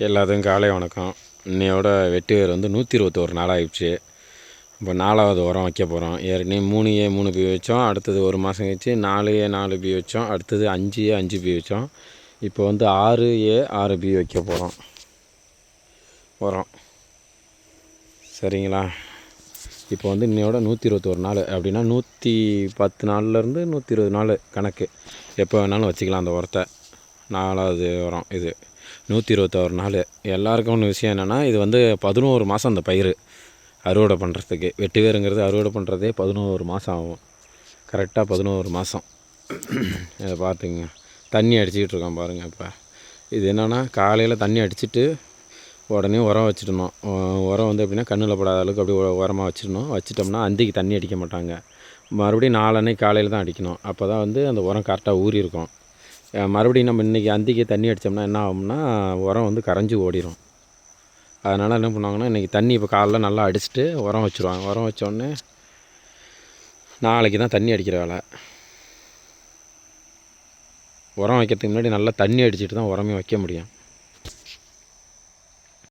எல்லாத்துக்கும் காலை வணக்கம். இன்னையோட வெட்டி வேர் வந்து 121 நாள் ஆகிடுச்சு. இப்போ 4வது உரம் வைக்க போகிறோம். ஏற்கனவே 3A 3B வச்சோம். அடுத்தது ஒரு மாதம் கழிச்சு 4A 4B வச்சோம். அடுத்தது 5A 5B வச்சோம். இப்போ வந்து 6A 6B வைக்க போகிறோம் உரம். சரிங்களா? இப்போ வந்து இன்னையோட 121 நாள் அப்படின்னா 110 நாள்லேருந்து 120 நாள் கணக்கு. எப்போ வேணாலும் வச்சுக்கலாம் அந்த உரத்தை. 4வது உரம் இது 121 நாள். எல்லாருக்கும் ஒன்று விஷயம் என்னென்னா, இது வந்து 11 மாதம் அந்த பயிர் அறுவடை பண்ணுறதுக்கு. வெட்டி வேருங்கிறது அறுவடை பண்ணுறதே 11 மாதம் ஆகும். கரெக்டாக 11 மாதம். இதை பார்த்துங்க, தண்ணி அடிச்சுக்கிட்டு இருக்கோம் பாருங்கள். இப்போ இது என்னென்னா, காலையில் தண்ணி அடிச்சுட்டு உடனே உரம் வச்சிடணும். உரம் வந்து எப்படின்னா கண்ணில் படாத அளவுக்கு அப்படியே உரமாக வச்சிடணும். வச்சிட்டோம்னா அந்திக்கு தண்ணி அடிக்க மாட்டாங்க. மறுபடியும் நாளன்னைக்கு காலையில் தான் அடிக்கணும். அப்போ தான் வந்து அந்த உரம் கரெக்டாக ஊறி இருக்கும். மறுபடியும் நம்ம இன்றைக்கி அந்திக்கு தண்ணி அடித்தோம்னா என்ன ஆகும்னா, உரம் வந்து கரைஞ்சி ஓடிடும். அதனால் என்ன பண்ணுவாங்கன்னா, இன்றைக்கி தண்ணி இப்போ காலைல நல்லா அடிச்சுட்டு உரம் வச்சுருவாங்க. உரம் வச்சோடனே நாளைக்கு தான் தண்ணி அடிக்கிற வேலை. உரம் வைக்கிறதுக்கு முன்னாடி நல்லா தண்ணி அடிச்சுட்டு தான் உரமே வைக்க முடியும்.